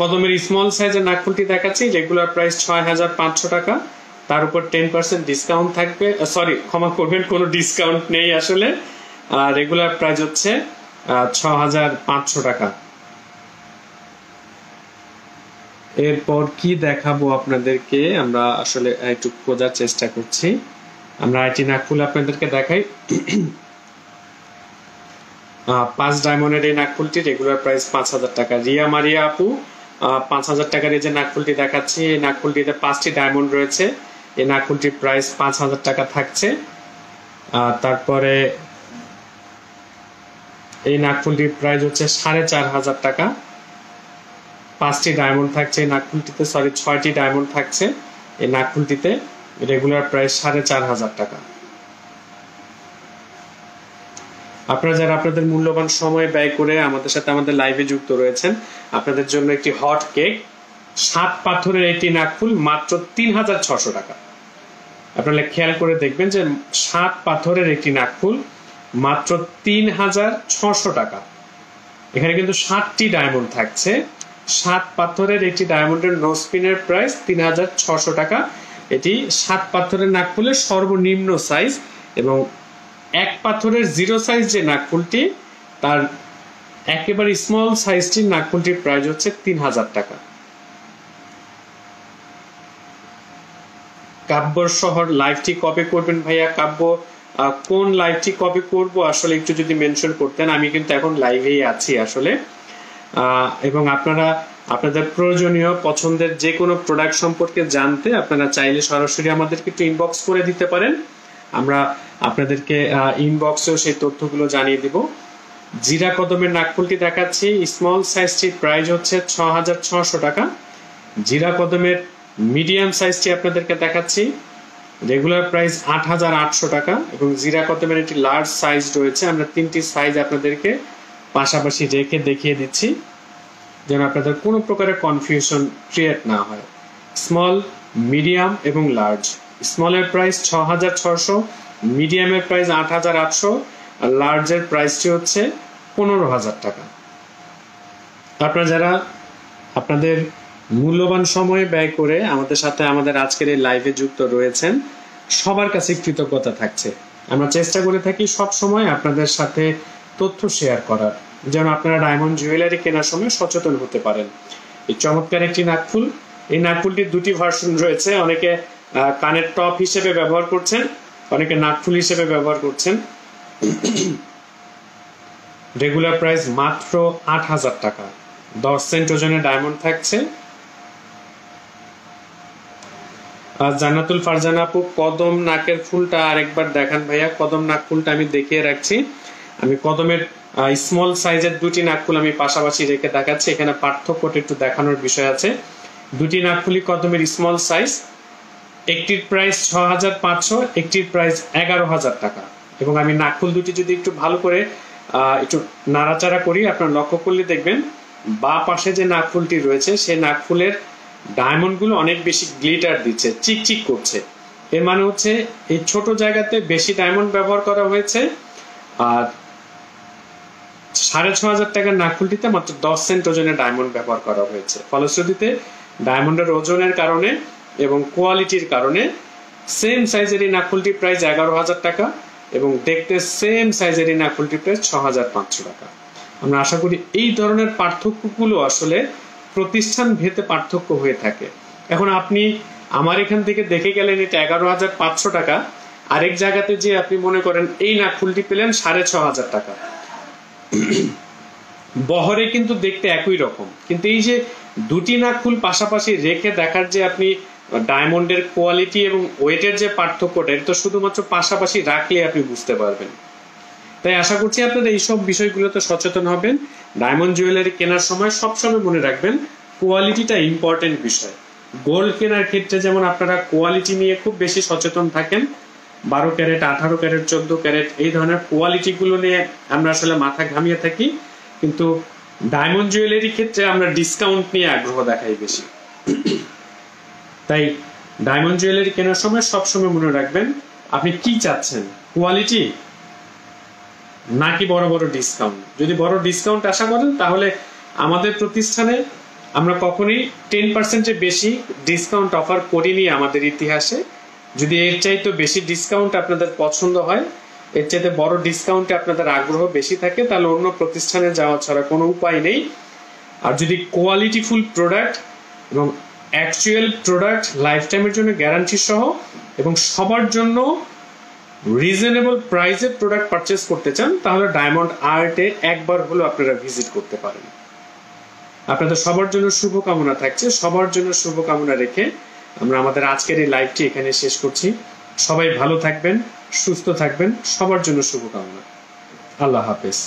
কদমের স্মল সাইজের নাকফুলটি দেখাচ্ছি, রেগুলার প্রাইস 6,500 টাকা, তার উপর 10% ডিসকাউন্ট থাকবে। সরি, ক্ষমা করবেন, কোনো ডিসকাউন্ট নেই আসলে। রেগুলার প্রাইস হচ্ছে 6,500 টাকা। এরপর কি দেখাবো আপনাদেরকে, আমরা আসলে একটু খোঁজার চেষ্টা করছি। আমরা আইটি নাকফুল আপনাদেরকে দেখাই। 5 ডায়মন্ডের এই নাকফুলটি রেগুলার প্রাইস 5,000 টাকা। রিয়া মারিয়া আপু, 5,000 টাকার এই যে নাকফুলটি দেখাচ্ছি, এই নাকফুলটিতে 5টি ডায়মন্ড রয়েছে। এই নাকফুলটির প্রাইস 5,000 টাকা থাকছে। তারপরে এই নাকফুলটির প্রাইস হচ্ছে 4,500 টাকা। 5টি ডায়মন্ড থাকছে এই নাকফুলটিতে, সরি 6টি ডায়মন্ড থাকছে এই নাকফুলটিতে, রেগুলার প্রাইস 4,500 টাকা। আপনারা যারা আপনাদের মূল্যবান সময় ব্যয় করে আমাদের সাথে আমাদের লাইভে যুক্ত রয়েছেন, আপনাদের জন্য একটি হট কেক, 7 পাথরের একটি নাকফুল মাত্র 3,600 টাকা। আপনারা খেয়াল করে দেখবেন যে 7 পাথরের একটি নাকফুল মাত্র 3,600 টাকা। এখানে কিন্তু 7টি ডায়মন্ড থাকছে। 7 পাথরের একটি ডায়মন্ডের নোজপিনের প্রাইস 3,600 টাকা। এটি 7 পাথরের নাকফুলের সর্বনিম্ন সাইজ এবং 1 পাথরের 0 সাইজ যে নাকফুলটি তার একেবারে স্মল সাইজটির নাকফুলটির প্রাইস হচ্ছে 3,000 টাকা। কাব্যর শহর লাইভটি কবে করবেন ভাইয়া? কাব্য, কোন লাইভটি কবে করব আসলে একটু যদি মেনশন করতেন, আমি কিন্তু এখন লাইভেই আছি আসলে। এবং আপনারা আপনাদের প্রয়োজনীয় পছন্দের যে কোনো প্রোডাক্ট সম্পর্কে জানতে আপনারা চাইলে সরাসরি আমাদেরকে একটু ইনবক্স করে দিতে পারেন, আমরা আপনাদেরকে ইনবক্সেও সেই তথ্যগুলো জানিয়ে দিব। জিরা কদমের নাকফুলটি দেখাচ্ছি, স্মল সাইজটির প্রাইস হচ্ছে ৬,৬০০ টাকা। জিরা কদমের মিডিয়াম সাইজটি আপনাদেরকে দেখাচ্ছি, রেগুলার প্রাইস ৮,৮০০ টাকা, এবং জিরা কদমের একটি লার্জ সাইজ রয়েছে। আমরা 3টি সাইজ আপনাদেরকে পাশাপাশি রেখে দেখিয়ে দিচ্ছি যেন আপনাদের কোনো প্রকারের কনফিউশন ক্রিয়েট না হয়। স্মল, মিডিয়াম এবং লার্জ। স্মলের প্রাইস ৬,৬০০, মিডিয়ামের প্রাইস ৮,৮০০, আর লার্জের প্রাইসটি হচ্ছে ১৫,০০০ টাকা। আপনারা যারা আপনাদের মূল্যবান সময় ব্যয় করে আমাদের সাথে আমাদের আজকের এই লাইভে যুক্ত রয়েছেন, সবার কাছে কৃতজ্ঞতা থাকছে। আমরা চেষ্টা করে থাকি সব সময় আপনাদের সাথে তথ্য শেয়ার করার, যেন আপনারা ডায়মন্ড জুয়েলারি কেনার সময় সচেতন হতে পারেন। এই চমৎকার একটি নাকফুল, এই নাকফুলটির দুটি ভার্সন রয়েছে। অনেকে কানের টপ হিসেবে ব্যবহার করছেন, অনেকে নাকফুল হিসেবে ব্যবহার করছেন। রেগুলার প্রাইস মাত্র ৮,০০০ টাকা। 10 সেন্ট ওজনের ডায়মন্ড থাকছে। জান্নাতুল ফারজানা আপু, কদম নাকের ফুলটা আরেকবার দেখান ভাইয়া। কদম নাক ফুলটা আমি দেখিয়ে রাখছি। আমি কদমের স্মল সাইজের দুটি নাকফুল আমি পাশাপাশি রেখে দেখাচ্ছি। এখানে পার্থক্যটা একটু দেখানোর বিষয় আছে। দুটি নাকফুলই কদমের স্মল সাইজ। একটির প্রাইস ৬,৫০০, একটির প্রাইস ১১,০০০ টাকা। এবং আমি নাকফুল দুটি যদি একটু ভালো করে একটু নাড়াচাড়া করি, আপনার লক্ষ্য করলে দেখবেন বা পাশে যে নাকফুলটি রয়েছে সেই নাকফুলের ডায়মন্ড গুলো অনেক বেশি গ্লিটার দিচ্ছে, চিকচিক করছে। এর মানে হচ্ছে এই ছোট জায়গাতে বেশি ডায়মন্ড ব্যবহার করা হয়েছে। আর ৬,৫০০ টাকার নাকফুলটিতে মাত্র 10 সেন্ট ওজনের ডায়মন্ড ব্যবহার করা হয়েছে। ফলশ্রুতিতে ডায়মন্ডের ওজনের কারণে এবং কোয়ালিটির কারণে সেম সাইজের এই নাকফুলটির প্রাইস ১১,০০০ টাকা, এবং দেখতে সেম সাইজের এই নাকফুলটির প্রাইস ৬,৫০০ টাকা। আমরা আশা করি এই ধরনের পার্থক্যগুলো আসলে প্রতিষ্ঠান ভেদে পার্থক্য হয়ে থাকে। এখন আপনি আমার এখান থেকে দেখে গেলেন এটা ১১,৫০০ টাকা, আরেক জায়গাতে যে আপনি মনে করেন এই নাকফুলটি পেলেন ৬,৫০০ টাকা। বহরে কিন্তু দেখতে একই রকম, কিন্তু এই যে দুটি নাকফুল পাশাপাশি রেখে দেখার যে আপনি ডায়মন্ডের কোয়ালিটি এবং ওয়েটের যে পার্থক্যটা, এটা তো শুধুমাত্র পাশাপাশি রাখলে আপনি বুঝতে পারবেন। তাই আশা করছি আপনারা এইসব বিষয়গুলোতে সচেতন হবেন। ডায়মন্ড জুয়েলারি কেনার সময় সবসময় মনে রাখবেন কোয়ালিটিটা ইম্পর্টেন্ট বিষয়। গোল্ড কেনার ক্ষেত্রে যেমন আপনারা কোয়ালিটি নিয়ে খুব বেশি সচেতন থাকেন, 12 ক্যারেট, 18 ক্যারেট, 14 ক্যারেট এই ধরনের কোয়ালিটি গুলো নিয়ে আমরা আসলে মাথা ঘামিয়ে থাকি, কিন্তু ডায়মন্ড জুয়েলারি ক্ষেত্রে আমরা ডিসকাউন্ট নিয়ে আগ্রহ দেখাই বেশি। তাই ডায়মন্ড জুয়েলারি কেনার সময় সবসময় মনে রাখবেন আপনি কি চাচ্ছেন, কোয়ালিটি নাকি বড় বড় ডিসকাউন্ট। যদি বড় ডিসকাউন্ট আশা করেন তাহলে আমাদের প্রতিষ্ঠানে আমরা কখনোই 10% বেশি ডিসকাউন্ট অফার করিনি আমাদের ইতিহাসে। যদি এর চাইতে বেশি ডিসকাউন্ট আপনাদের পছন্দ হয়, এর চাইতে বড় ডিসকাউন্টে আপনাদের আগ্রহ বেশি থাকে, তাহলে অন্য প্রতিষ্ঠানে যাওয়া ছাড়া কোনো উপায় নেই। আর যদি কোয়ালিটিফুল প্রোডাক্ট এবং অ্যাকচুয়াল প্রোডাক্ট লাইফ টাইমের জন্য গ্যারান্টি সহ এবং সবার জন্য রিজনেবল প্রাইসে প্রোডাক্ট পারচেস করতে চান, তাহলে ডায়মন্ড আর্টে একবার হলো আপনারা ভিজিট করতে পারেন। আপনাদের সবার জন্য শুভকামনা থাকছে। সবার জন্য শুভকামনা রেখে আমরা আমাদের আজকের এই লাইভটি এখানে শেষ করছি। সবাই ভালো থাকবেন, সুস্থ থাকবেন, সবার জন্য শুভকামনা। আল্লাহ হাফেজ।